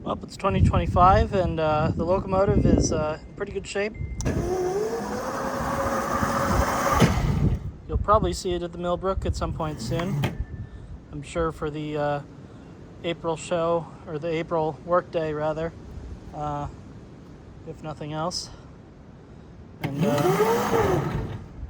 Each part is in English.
Well, it's 2025 and the locomotive is in pretty good shape. You'll probably see it at the Millbrook at some point soon. I'm sure for the April show, or the April workday rather, if nothing else. And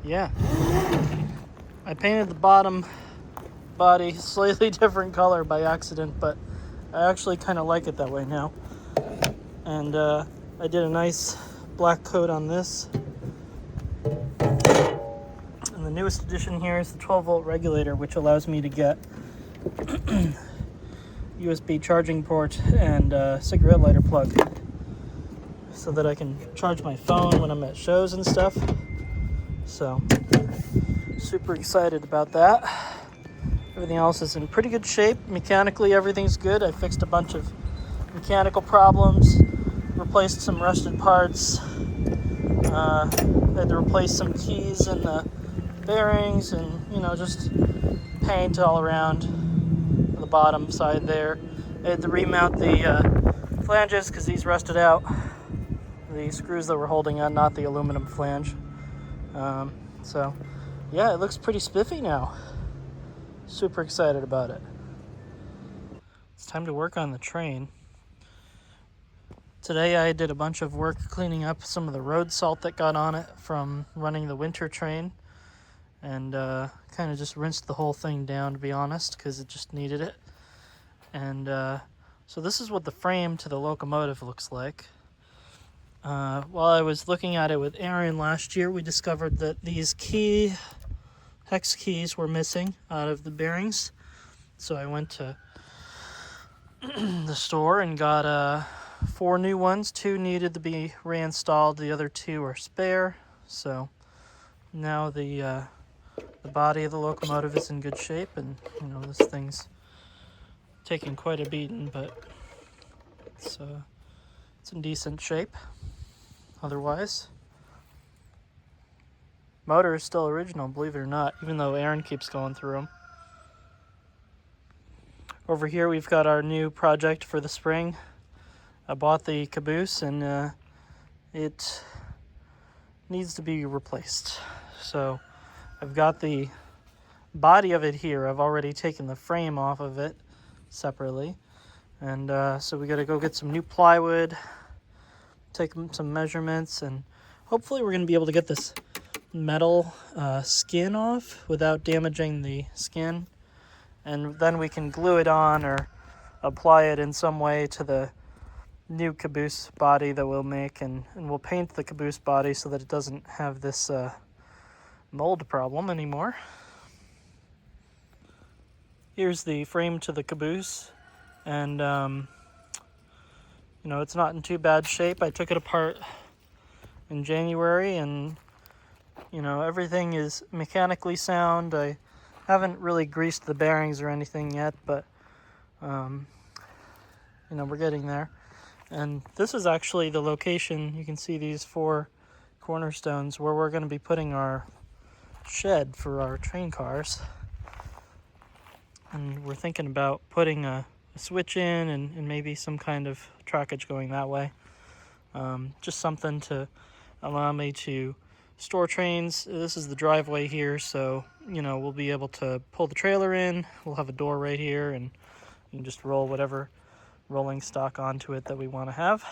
yeah, I painted the bottom body slightly different color by accident, but I actually kind of like it that way now. And I did a nice black coat on this. And the newest addition here is the 12-volt regulator, which allows me to get USB charging port and cigarette lighter plug, so that I can charge my phone when I'm at shows and stuff. So, super excited about that. Everything else is in pretty good shape. Mechanically, everything's good. I fixed a bunch of mechanical problems, replaced some rusted parts, had to replace some keys in the bearings, and just paint all around the bottom side there. I had to remount the flanges because these rusted out. The screws that we're holding on, not the aluminum flange. So yeah, it looks pretty spiffy now. Super excited about it. It's time to work on the train. Today I did a bunch of work cleaning up some of the road salt that got on it from running the winter train, and kind of just rinsed the whole thing down, to be honest, because it just needed it. And so this is what the frame to the locomotive looks like. While I was looking at it with Aaron last year, we discovered that these hex keys were missing out of the bearings. So I went to the store and got 4 new ones. 2 needed to be reinstalled, the other 2 are spare. So now the body of the locomotive is in good shape, and this thing's taking quite a beating, but it's in decent shape otherwise. Motor is still original, believe it or not, even though Aaron keeps going through them. Over here we've got our new project for the spring. I bought the caboose and it needs to be replaced. So I've got the body of it here. I've already taken the frame off of it separately. And so we got to go get some new plywood, take some measurements, and hopefully we're going to be able to get this metal skin off without damaging the skin, and then we can glue it on or apply it in some way to the new caboose body that we'll make, and we'll paint the caboose body so that it doesn't have this mold problem anymore. Here's the frame to the caboose, and it's not in too bad shape. I took it apart in January, and everything is mechanically sound. I haven't really greased the bearings or anything yet, but we're getting there. And this is actually the location. You can see these 4 cornerstones where we're going to be putting our shed for our train cars. And we're thinking about putting a switch in and maybe some kind of trackage going that way. Just something to allow me to store trains. This is the driveway here, so we'll be able to pull the trailer in. We'll have a door right here, and you can just roll whatever rolling stock onto it that we want to have.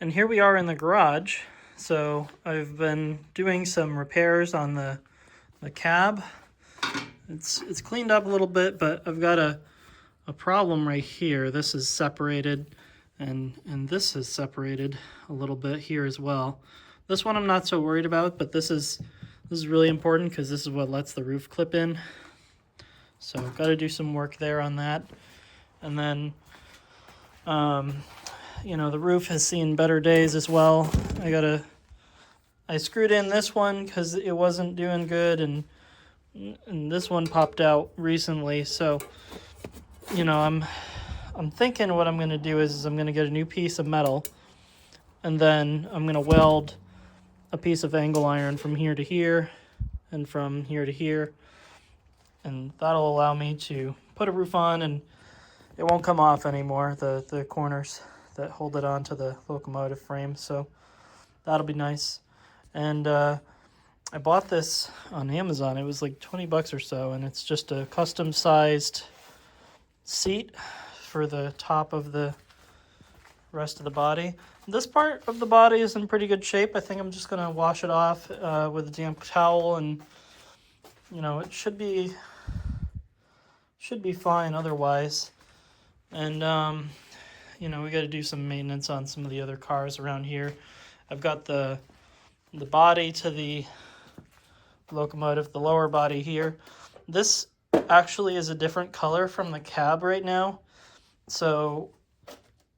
And here we are in the garage. So I've been doing some repairs on the cab. It's cleaned up a little bit, but I've got a problem right here. This is separated, and this is separated a little bit here as well. This one I'm not so worried about, but this is really important because this is what lets the roof clip in. So I've got to do some work there on that. And then, the roof has seen better days as well. I screwed in this one because it wasn't doing good, and this one popped out recently. So, I'm thinking what I'm going to do is I'm going to get a new piece of metal, and then I'm going to weld a piece of angle iron from here to here and from here to here, and that'll allow me to put a roof on and it won't come off anymore, the corners that hold it onto the locomotive frame. So that'll be nice. And I bought this on Amazon. It was like 20 bucks or so, and it's just a custom sized seat for the top of the rest of the body. This part of the body is in pretty good shape. I think I'm just going to wash it off with a damp towel, and it should be fine otherwise. And we got to do some maintenance on some of the other cars around here. I've got the body to the locomotive, the lower body here. This actually is a different color from the cab right now. So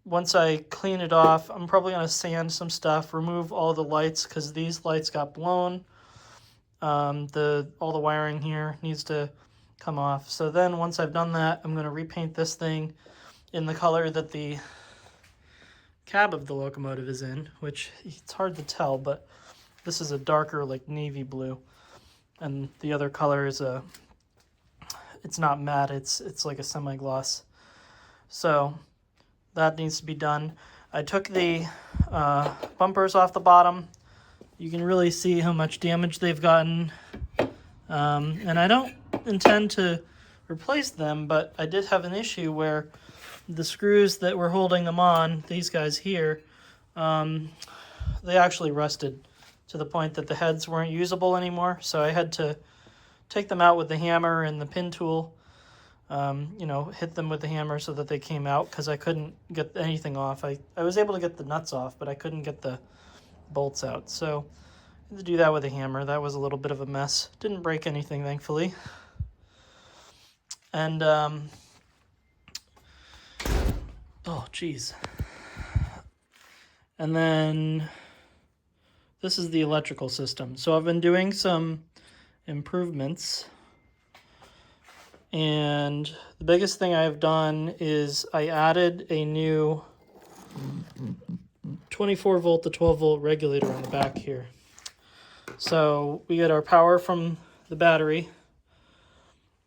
once I clean it off, I'm probably going to sand some stuff, remove all the lights because these lights got blown. All the wiring here needs to come off. So then once I've done that, I'm going to repaint this thing in the color that the cab of the locomotive is in, which it's hard to tell, but this is a darker like navy blue, and the other color is it's not matte, it's like a semi-gloss. So that needs to be done. I took the bumpers off the bottom. You can really see how much damage they've gotten, and I don't intend to replace them, but I did have an issue where the screws that were holding them on, these guys here, they actually rusted to the point that the heads weren't usable anymore. So I had to take them out with the hammer and the pin tool, hit them with the hammer so that they came out because I couldn't get anything off. I was able to get the nuts off, but I couldn't get the bolts out. So I had to do that with a hammer. That was a little bit of a mess. Didn't break anything, thankfully. And, oh, geez. And then this is the electrical system. So I've been doing some improvements, and the biggest thing I've done is I added a new 24 volt to 12 volt regulator on the back here. So we get our power from the battery,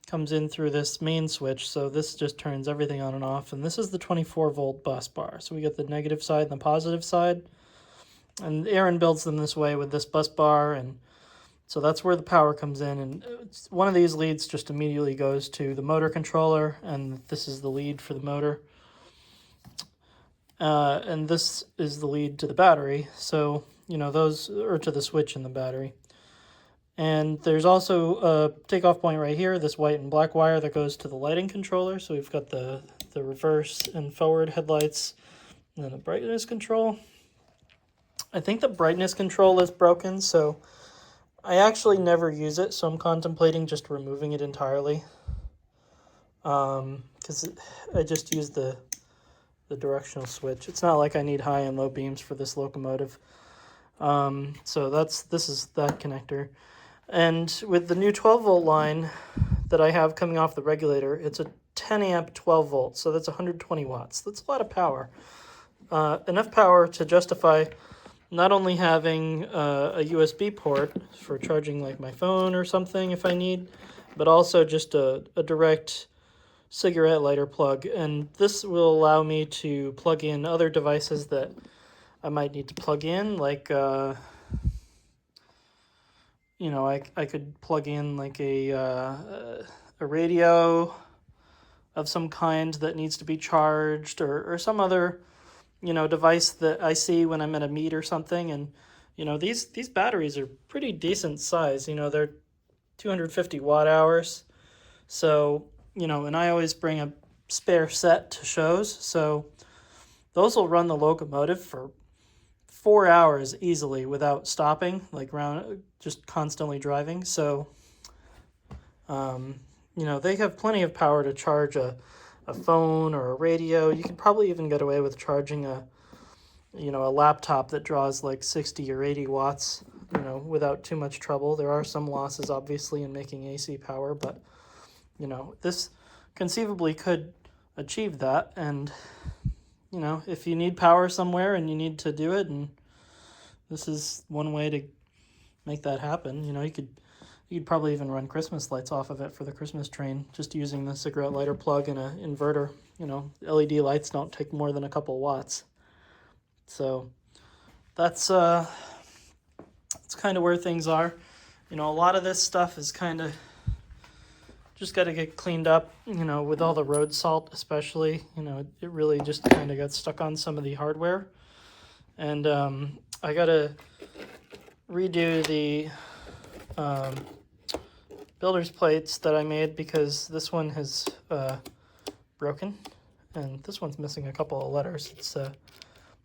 comes in through this main switch, so this just turns everything on and off, and this is the 24 volt bus bar. So we get the negative side and the positive side, and Aaron builds them this way with this bus bar, and so that's where the power comes in, and one of these leads just immediately goes to the motor controller, and this is the lead for the motor, and this is the lead to the battery. So those are to the switch in the battery. And there's also a takeoff point right here, this white and black wire that goes to the lighting controller. So we've got the reverse and forward headlights, and then the brightness control. I think the brightness control is broken, so I actually never use it, so I'm contemplating just removing it entirely. Because I just use the directional switch. It's not like I need high and low beams for this locomotive. So this is that connector. And with the new 12 volt line that I have coming off the regulator, it's a 10 amp 12 volts, so that's 120 watts. That's a lot of power. Enough power to justify not only having a USB port for charging like my phone or something if I need, but also just a direct cigarette lighter plug. And this will allow me to plug in other devices that I might need to plug in, like I could plug in like a radio of some kind that needs to be charged, or some other device that I see when I'm at a meet or something. And these batteries are pretty decent size. They're 250 watt hours. So and I always bring a spare set to shows, so those will run the locomotive for 4 hours easily without stopping, just constantly driving. So they have plenty of power to charge a phone or a radio. You could probably even get away with charging a laptop that draws like 60 or 80 watts, without too much trouble. There are some losses obviously in making AC power, but this conceivably could achieve that. And if you need power somewhere and you need to do it, and this is one way to make that happen. You you'd probably even run Christmas lights off of it for the Christmas train, just using the cigarette lighter plug and an inverter. You know, LED lights don't take more than a couple watts. So that's kind of where things are. You know, a lot of this stuff is kind of just got to get cleaned up, you know, with all the road salt especially. You know, it really just kind of got stuck on some of the hardware. And I got to redo the builder's plates that I made because this one has broken. And this one's missing a couple of letters. It's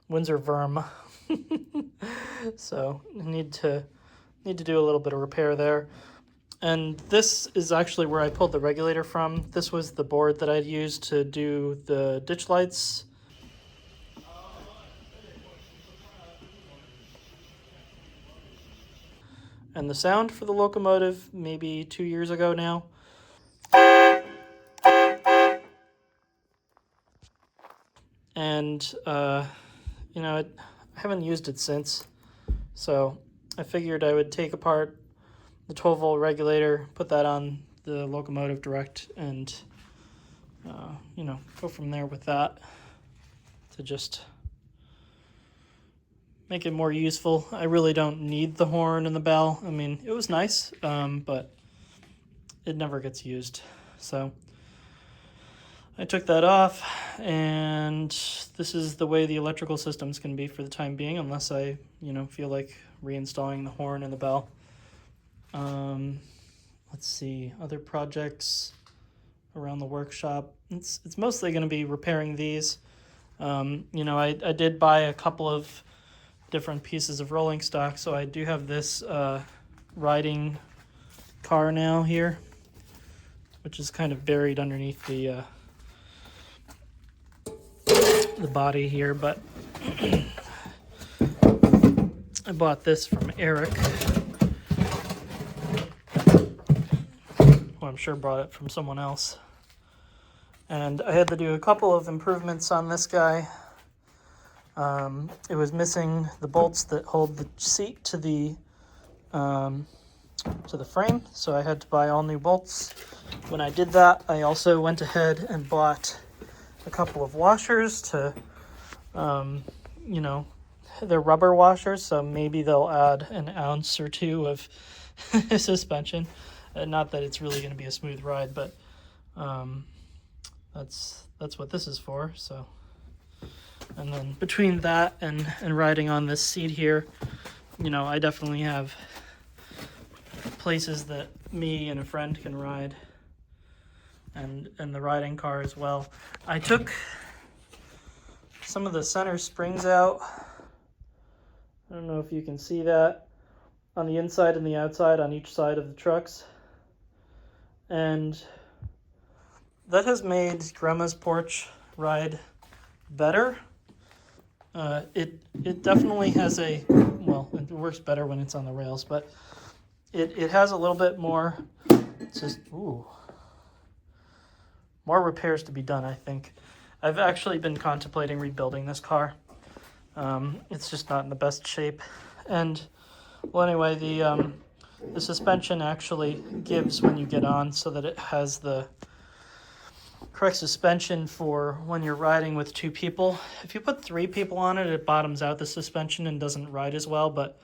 Windsor Verm. So I need to do a little bit of repair there. And this is actually where I pulled the regulator from. This was the board that I'd used to do the ditch lights. And the sound for the Locomotive maybe 2 years ago now. And, you know, I haven't used it since. So I figured I would take apart the 12-volt regulator, put that on the Locomotive direct, and, you know, go from there with that to just make it more useful. I really don't need the horn and the bell. I mean, it was nice, but it never gets used. So I took that off, and this is the way the electrical system's can be for the time being, unless I, you know, feel like reinstalling the horn and the bell. Let's see, other projects around the workshop. It's mostly going to be repairing these. You know, I did buy a couple of different pieces of rolling stock, so I do have this riding car now here, which is kind of buried underneath the body here, but I bought this from Eric, who I'm sure brought it from someone else. And I had to do a couple of improvements on this guy. It was missing the bolts that hold the seat to the frame, so I had to buy all new bolts. When I did that, I also went ahead and bought a couple of washers to, you know, they're rubber washers, so maybe they'll add an ounce or two of suspension. Not that it's really going to be a smooth ride, but that's what this is for. So, and then between that and riding on this seat here, you know, I definitely have places that me and a friend can ride, and the riding car as well. I took some of the center springs out. I don't know if you can see that on the inside and the outside on each side of the trucks. And that has made Grandma's porch ride better. It definitely has a, well, it works better when it's on the rails, but it has a little bit more, it's just, ooh, more repairs to be done, I think. I've actually been contemplating rebuilding this car. It's just not in the best shape. And, well, anyway, the suspension actually gives when you get on, so that it has the correct suspension for when you're riding with two people. If you put 3 people on it, it bottoms out the suspension and doesn't ride as well. But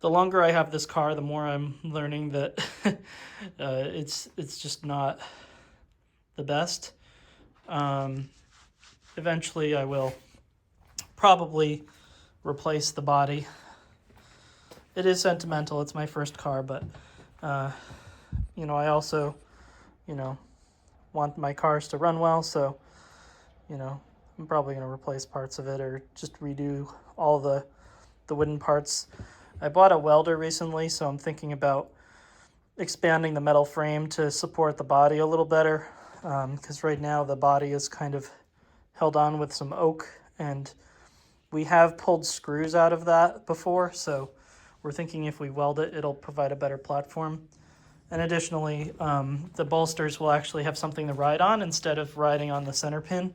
the longer I have this car, the more I'm learning that it's just not the best. Eventually I will probably replace the body. It is sentimental. It's my first car, but you know, I also, you know, want my cars to run well, so, you know, I'm probably going to replace parts of it or just redo all the wooden parts. I bought a welder recently, so I'm thinking about expanding the metal frame to support the body a little better, because right now the body is kind of held on with some oak, and we have pulled screws out of that before, so we're thinking if we weld it, it'll provide a better platform. And additionally, the bolsters will actually have something to ride on instead of riding on the center pin,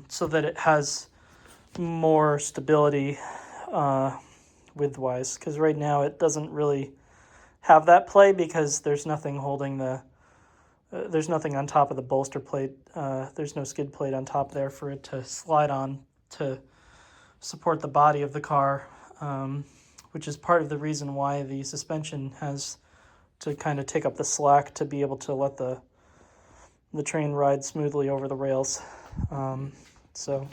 so that it has more stability width-wise, because right now it doesn't really have that play because there's nothing holding the, there's nothing on top of the bolster plate. There's no skid plate on top there for it to slide on to support the body of the car, which is part of the reason why the suspension has to kind of take up the slack to be able to let the train ride smoothly over the rails. So,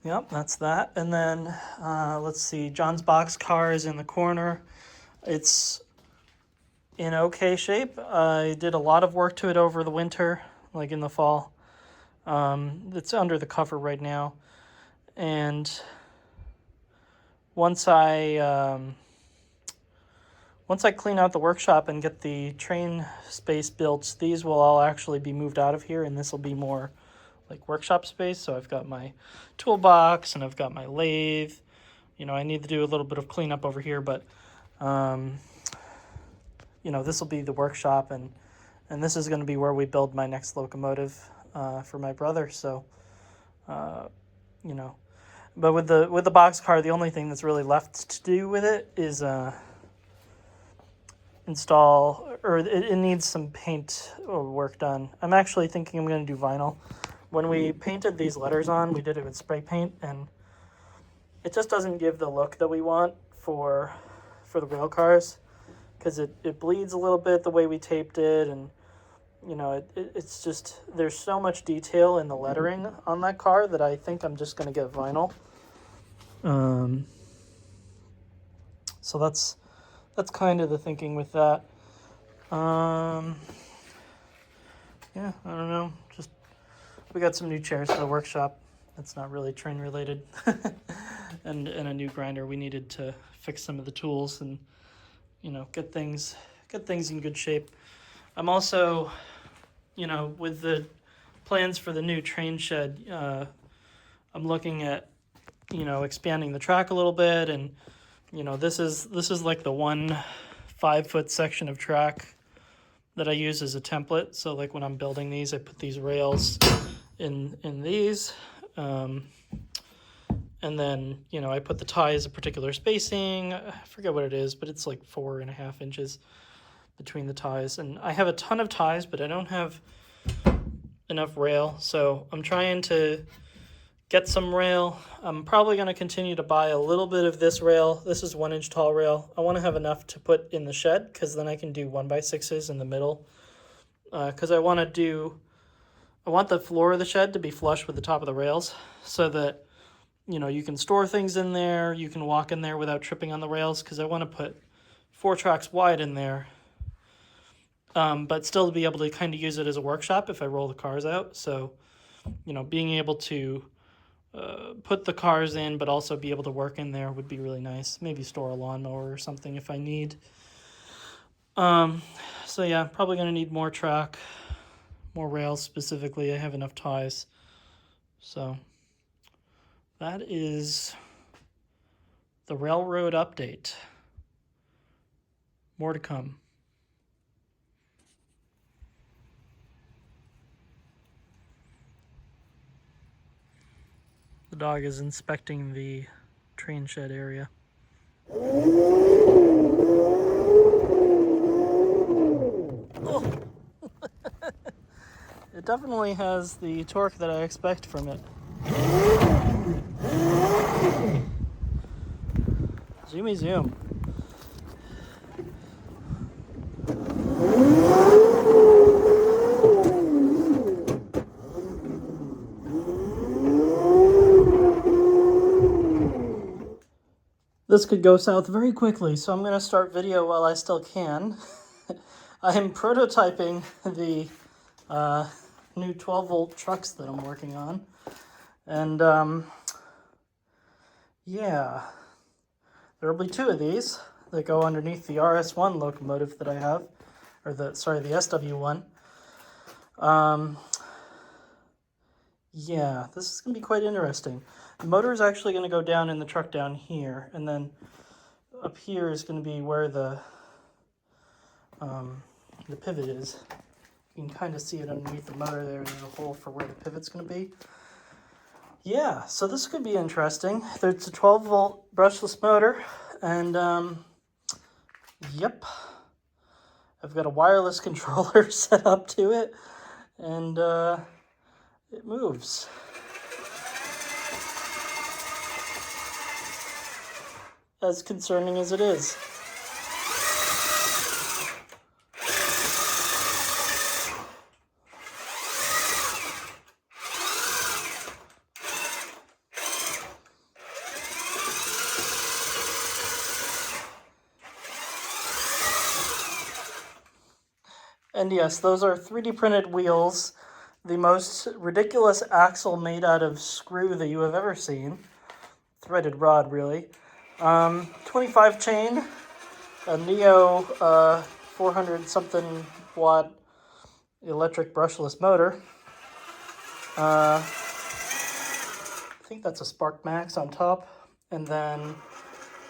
yep, that's that. And then, let's see, John's box car is in the corner. It's in okay shape. I did a lot of work to it over the winter, like in the fall. It's under the cover right now. And once I clean out the workshop and get the train space built, these will all actually be moved out of here, and this will be more like workshop space. So I've got my toolbox and I've got my lathe. You know, I need to do a little bit of cleanup over here, but you know, this will be the workshop, and this is going to be where we build my next locomotive for my brother. So you know, but with the box car, the only thing that's really left to do with it is install, or it needs some paint or work done. I'm actually thinking I'm going to do vinyl. When we painted these letters on, we did it with spray paint, and it just doesn't give the look that we want for the rail cars, because it bleeds a little bit the way we taped it, and you know, it's just, there's so much detail in the lettering on that car that I think I'm just going to get vinyl. So that's kind of the thinking with that. Yeah, I don't know. Just, we got some new chairs for the workshop. That's not really train related. and a new grinder. We needed to fix some of the tools and, you know, get things in good shape. I'm also, you know, with the plans for the new train shed, I'm looking at, you know, expanding the track a little bit, and you know, this is like the 1 5-foot section of track that I use as a template. So like when I'm building these, I put these rails in these, and then, you know, I put the ties a particular spacing. I forget what it is, but it's like 4.5 inches between the ties. And I have a ton of ties, but I don't have enough rail, so I'm trying to get some rail. I'm probably going to continue to buy a little bit of this rail. This is 1 inch tall rail. I want to have enough to put in the shed, because then I can do 1x6s in the middle, because I want the floor of the shed to be flush with the top of the rails, so that, you know, you can store things in there, you can walk in there without tripping on the rails, because I want to put 4 tracks wide in there, but still be able to kind of use it as a workshop if I roll the cars out. So, you know, being able to put the cars in but also be able to work in there would be really nice. Maybe store a lawnmower or something if I need. So yeah, probably going to need more track, more rails specifically. I have enough ties. So that is the railroad update. More to come. The dog is inspecting the train shed area. Oh. It definitely has the torque that I expect from it. Zoomy zoom. This could go south very quickly, so I'm going to start video while I still can. I am prototyping the new 12-volt trucks that I'm working on. And yeah, there will be 2 of these that go underneath the RS1 locomotive that I have, or the SW1. Yeah, this is going to be quite interesting. The motor is actually going to go down in the truck down here, and then up here is going to be where the pivot is. You can kind of see it underneath the motor there. There's a hole for where the pivot's going to be. Yeah, so this could be interesting. It's a 12-volt brushless motor, and Yep. I've got a wireless controller set up to it, and it moves. As concerning as it is. And yes, those are 3D printed wheels, the most ridiculous axle made out of screw that you have ever seen. Threaded rod, really. 25 chain, a Neo 400 something watt electric brushless motor. I think that's a Spark Max on top. And then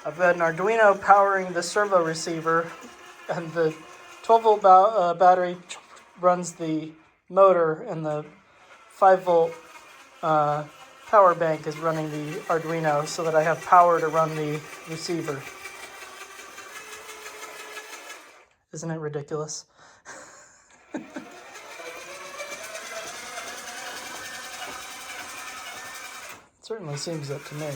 I've got an Arduino powering the servo receiver, and the 12 volt battery runs the motor, and the 5 volt power bank is running the Arduino, so that I have power to run the receiver. Isn't it ridiculous? It certainly seems that to me.